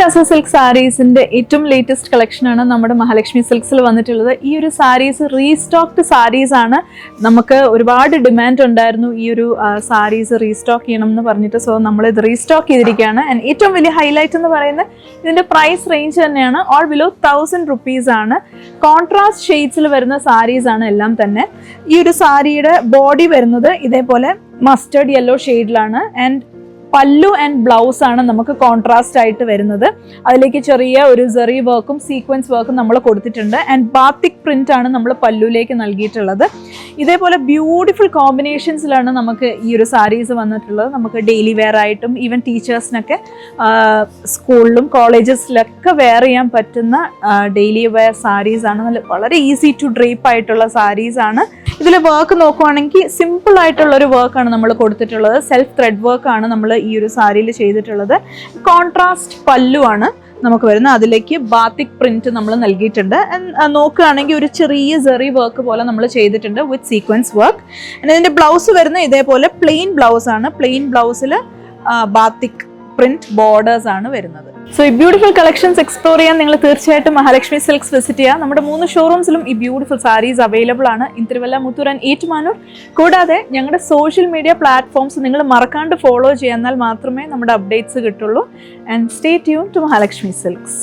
Tussar silk സാരീസിന്റെ ഏറ്റവും latest collection ആണ് നമ്മുടെ മഹാലക്ഷ്മി സിൽക്സിൽ വന്നിട്ടുള്ളത്. ഈ ഒരു സാരീസ് റീസ്റ്റോക്ഡ് സാരീസ് ആണ്. നമുക്ക് ഒരുപാട് ഡിമാൻഡ് ഉണ്ടായിരുന്നു ഈ ഒരു സാരീസ് റീസ്റ്റോക്ക് ചെയ്യണം എന്ന് പറഞ്ഞിട്ട്. സോ നമ്മൾ ഇത് റീസ്റ്റോക്ക് ചെയ്തിരിക്കുകയാണ്. ആൻഡ് ഏറ്റവും വലിയ ഹൈലൈറ്റ് എന്ന് പറയുന്നത് ഇതിന്റെ പ്രൈസ് റേഞ്ച് തന്നെയാണ്. ഓൾ ബിലോ 1000 rupees ആണ്. കോൺട്രാസ്റ്റ് ഷെയ്ഡ്സിൽ വരുന്ന സാരീസ് ആണ് എല്ലാം തന്നെ. ഈ ഒരു സാരിയുടെ ബോഡി വരുന്നത് ഇതേപോലെ മസ്റ്റേർഡ് യെല്ലോ ഷെയ്ഡിലാണ്. ആൻഡ് പല്ലു ആൻഡ് ബ്ലൗസ് ആണ് നമുക്ക് കോൺട്രാസ്റ്റ് ആയിട്ട് വരുന്നത്. അതിലേക്ക് ചെറിയ ഒരു സെറി വർക്കും സീക്വൻസ് വർക്കും നമ്മൾ കൊടുത്തിട്ടുണ്ട്. ആൻഡ് ബാത്തിക് പ്രിന്റ് ആണ് നമ്മൾ പല്ലുവിലേക്ക് നൽകിയിട്ടുള്ളത്. ഇതേപോലെ ബ്യൂട്ടിഫുൾ കോമ്പിനേഷൻസിലാണ് നമുക്ക് ഈ ഒരു സാരീസ് വന്നിട്ടുള്ളത്. നമുക്ക് ഡെയിലി വെയർ ആയിട്ടും ഈവൻ ടീച്ചേഴ്സിനൊക്കെ സ്കൂളിലും കോളേജസിലൊക്കെ വെയർ ചെയ്യാൻ പറ്റുന്ന ഡെയിലി വെയർ സാരീസ് ആണ്. വളരെ ഈസി ടു ഡ്രേപ്പ് ആയിട്ടുള്ള സാരീസ് ആണ്. ഇതിൽ വർക്ക് നോക്കുവാണെങ്കിൽ സിമ്പിൾ ആയിട്ടുള്ള ഒരു വർക്കാണ് നമ്മൾ കൊടുത്തിട്ടുള്ളത്. സെൽഫ് ത്രെഡ് വർക്കാണ് നമ്മൾ ഈ ഒരു സാരിയിൽ ചെയ്തിട്ടുള്ളത്. കോൺട്രാസ്റ്റ് പല്ലു ആണ് നമുക്ക് വരുന്നത്. അതിലേക്ക് ബാത്തിക് പ്രിന്റ് നമ്മൾ നൽകിയിട്ടുണ്ട്. നോക്കുകയാണെങ്കിൽ ഒരു ചെറിയ സെറി വർക്ക് പോലെ നമ്മൾ ചെയ്തിട്ടുണ്ട് വിത്ത് സീക്വൻസ് വർക്ക്. ഇതിന്റെ ബ്ലൗസ് വരുന്നത് ഇതേപോലെ പ്ലെയിൻ ബ്ലൗസ് ആണ്. പ്ലെയിൻ ബ്ലൗസിൽ ബാത്തിക് പ്രിന്റ് ബോർഡേഴ്സ് ആണ് വരുന്നത്. സോ ഈ ബ്യൂട്ടിഫുൾ കളക്ഷൻസ് എക്സ്പ്ലോർ ചെയ്യാൻ നിങ്ങൾ തീർച്ചയായിട്ടും മഹാലക്ഷ്മി സിൽക്സ് വിസിറ്റ് ചെയ്യുക. നമ്മുടെ 3 ഷോറൂംസിലും ഈ ബ്യൂട്ടിഫുൾ സാരീസ് അവൈലബിൾ ആണ്. In Thiruvalla, Muthoor and Ettumanoor. കൂടാതെ ഞങ്ങളുടെ സോഷ്യൽ മീഡിയ പ്ലാറ്റ്ഫോംസ് നിങ്ങൾ മറക്കാണ്ട് ഫോളോ ചെയ്യാൽ മാത്രമേ നമ്മുടെ അപ്ഡേറ്റ്സ് കിട്ടുള്ളൂ. And stay tune to Mahalakshmi silks.